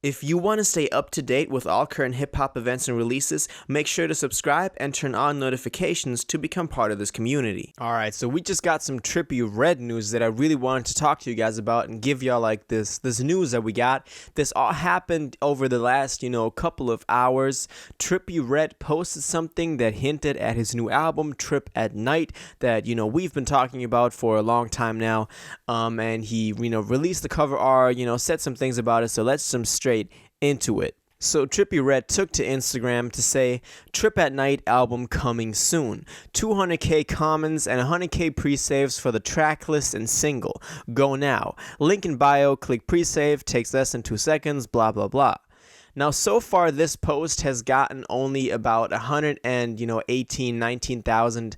If you want to stay up to date with all current hip-hop events and releases, make sure to subscribe and turn on notifications to become part of this community. Alright, so we just got some Trippie Redd news that I really wanted to talk to you guys about and give y'all like this news that we got. This all happened over the last, couple of hours. Trippie Redd posted something that hinted at his new album, Trip at Night, that, we've been talking about for a long time now. And he, released the cover art, said some things about it, so let's jump straight into it. So Trippie Redd took to Instagram to say, Trip at Night album coming soon. 200k comments and 100k pre-saves for the track list and single. Go now. Link in bio, click pre-save, takes less than 2 seconds, blah blah blah. Now, so far, this post has gotten only about 19,000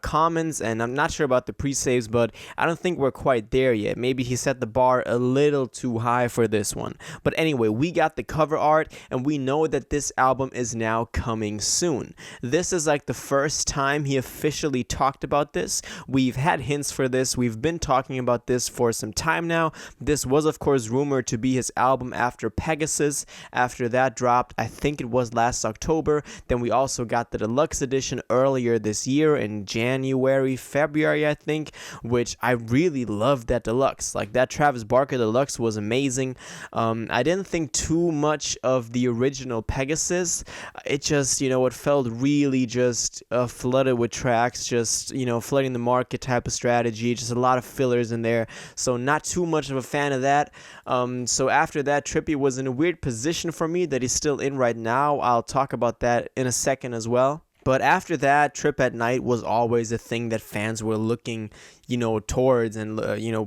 comments, and I'm not sure about the pre-saves, but I don't think we're quite there yet. Maybe he set the bar a little too high for this one. But anyway, we got the cover art, and we know that this album is now coming soon. This is like the first time he officially talked about this. We've had hints for this. We've been talking about this for some time now. This was, of course, rumored to be his album after Pegasus. After that dropped, I think it was last October. Then we also got the deluxe edition earlier this year in February, I think, which I really loved that deluxe. Like, that Travis Barker deluxe was amazing. I didn't think too much of the original Pegasus. It just, it felt really just flooded with tracks, just, flooding the market type of strategy, just a lot of fillers in there. So not too much of a fan of that. So after that, Trippie was in a weird position for me that he's still in right now. I'll talk about that in a second as well. But after that, Trip at Night was always a thing that fans were looking, towards and,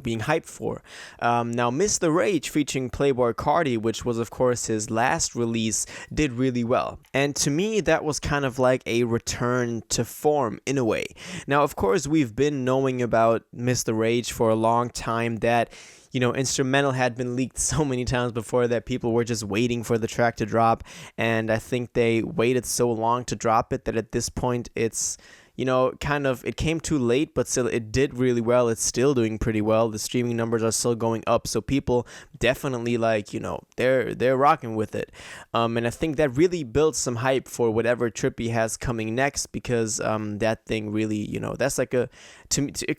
being hyped for. Now, Miss the Rage featuring Playboi Carti, which was, of course, his last release, did really well. And to me, that was kind of like a return to form in a way. Now, of course, we've been knowing about Miss the Rage for a long time that instrumental had been leaked so many times before that people were just waiting for the track to drop, and I think they waited so long to drop it that at this point it's it came too late, but still it did really well. It's still doing pretty well. The streaming numbers are still going up, so people definitely they're rocking with it. And I think that really builds some hype for whatever Trippie has coming next, because that thing really, that's like it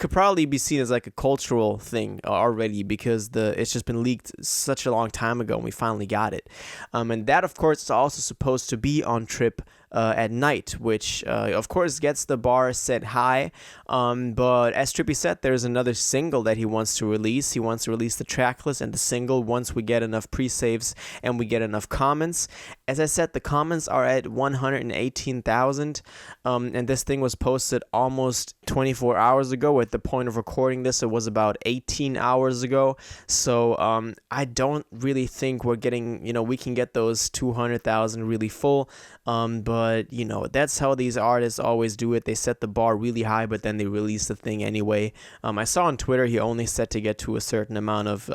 could probably be seen as like a cultural thing already, because it's just been leaked such a long time ago and we finally got it. And that, of course, is also supposed to be on Trip at Night, which of course gets the bar set high, but as Trippie said, there's another single that he wants to release. He wants to release the track list and the single once we get enough pre-saves and we get enough comments. As I said, the comments are at 118,000, and this thing was posted almost 24 hours ago. At the point of recording this, it was about 18 hours ago, so I don't really think we're getting, we can get those 200,000 really full, but that's how these artists always do it. They set the bar really high, but then they release the thing anyway. I saw on Twitter he only set to get to a certain amount of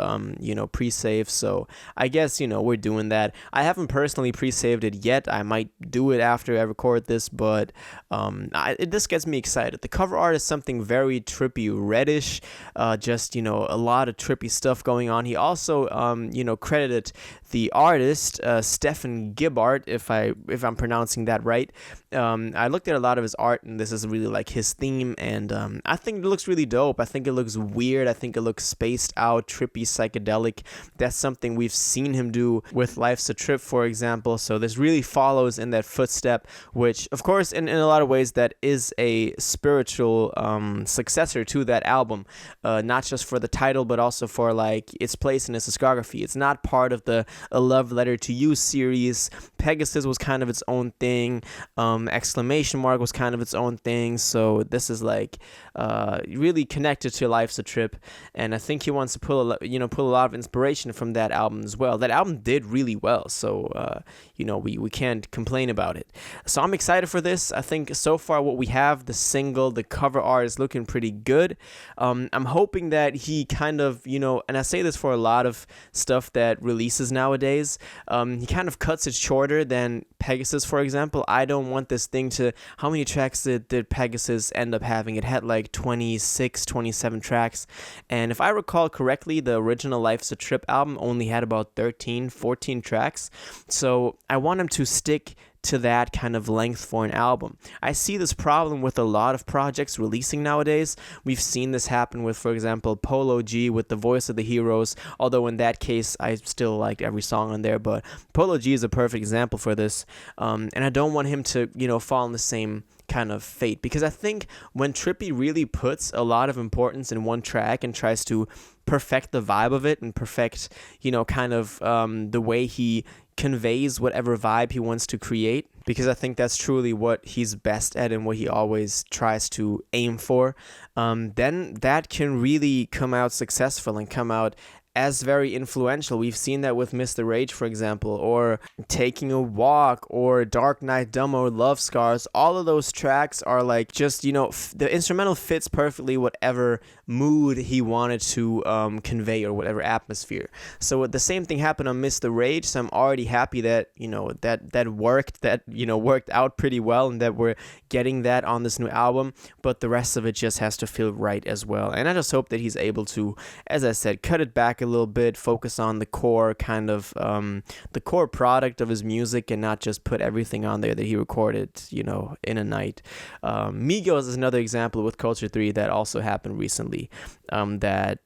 pre-save, so I guess we're doing that. I haven't personally pre-saved it yet. I might do it after I record this, but this gets me excited. The cover art is something very Trippie Reddish, just a lot of Trippie stuff going on. He also credited the artist Stephen Gibbart, if I'm pronouncing that right. I looked at a lot of his art, and this is really like his theme, and I think it looks really dope. I think it looks weird. I think it looks spaced out, trippy, psychedelic. That's something we've seen him do with Life's a Trip, for example, so this really follows in that footstep, which, of course, in a lot of ways, that is a spiritual successor to that album, not just for the title, but also for its place in his discography. It's not part of the A Love Letter to You series. Pegasus was kind of its own thing. Exclamation Mark was kind of its own thing. So this is really connected to Life's a Trip, and I think he wants to pull a lot of inspiration from that album as well. That album did really well, so we can't complain about it. So I'm excited for this. I think so far what we have, the single, the cover art is looking looking pretty good. I'm hoping that he kind of, and I say this for a lot of stuff that releases nowadays, he kind of cuts it shorter than Pegasus, for example. I don't want this thing to, how many tracks did Pegasus end up having? It had like 26, 27 tracks, and if I recall correctly, the original Life's a Trip album only had about 13, 14 tracks, so I want him to stick to that kind of length for an album. I see this problem with a lot of projects releasing nowadays. We've seen this happen with, for example, Polo G with The Voice of the Heroes, although in that case, I still liked every song on there, but Polo G is a perfect example for this, and I don't want him to, fall in the same kind of fate, because I think when Trippie really puts a lot of importance in one track and tries to perfect the vibe of it and perfect, kind of the way he conveys whatever vibe he wants to create, because I think that's truly what he's best at and what he always tries to aim for, then that can really come out successful and come out as very influential. We've seen that with Mr. Rage, for example, or Taking a Walk, or Dark Knight Dumb, or Love Scars. All of those tracks are like just, the instrumental fits perfectly whatever mood he wanted to convey, or whatever atmosphere. So the same thing happened on Mr. Rage, so I'm already happy that, that worked out pretty well, and that we're getting that on this new album, but the rest of it just has to feel right as well. And I just hope that he's able to, as I said, cut it back a little bit, focus on the core kind of the core product of his music, and not just put everything on there that he recorded in a night. Migos is another example with Culture 3 that also happened recently, that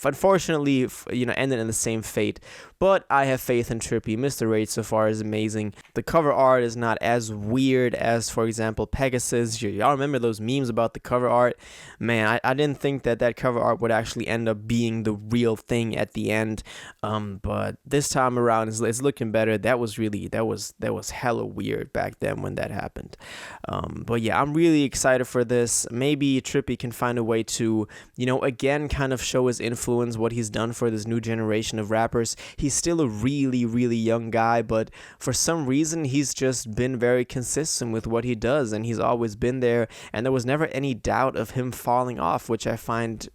unfortunately ended in the same fate, but I have faith in Trippie. Mr. Rage so far is amazing. The cover art is not as weird as, for example, Pegasus. Y'all remember those memes about the cover art? Man, I didn't think that cover art would actually end up being the real thing at the end, but this time around it's looking better. That was hella weird back then when that happened, but yeah, I'm really excited for this. Maybe Trippie can find a way to, again, kind of show his influence, what he's done for this new generation of rappers. He's still a really, really young guy, but for some reason, he's just been very consistent with what he does, and he's always been there, and there was never any doubt of him falling off, which I find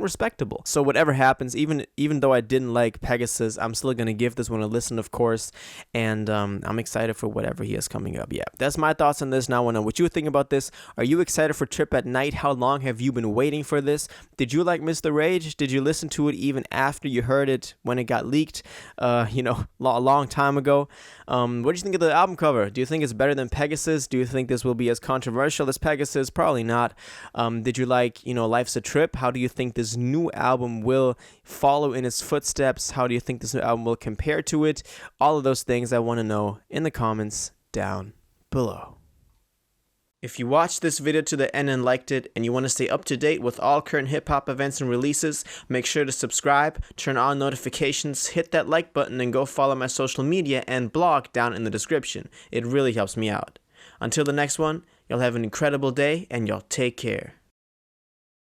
respectable. So whatever happens, even though I didn't like Pegasus, I'm still going to give this one a listen, of course, and I'm excited for whatever he has coming up. Yeah, that's my thoughts on this. Now I want to know what you think about this. Are you excited for Trip at Night? How long have you been waiting for this? Did you like Mr. Rage? Did you listen to it even after you heard it when it got leaked, a long time ago? What do you think of the album cover? Do you think it's better than Pegasus? Do you think this will be as controversial as Pegasus? Probably not. Did you like, Life's a Trip? How do you think this new album will follow in its footsteps? How do you think this new album will compare to it? All of those things I want to know in the comments down below. If you watched this video to the end and liked it, and you want to stay up to date with all current hip-hop events and releases, make sure to subscribe, turn on notifications, hit that like button, and go follow my social media and blog down in the description. It really helps me out. Until the next one, y'all have an incredible day, and y'all take care.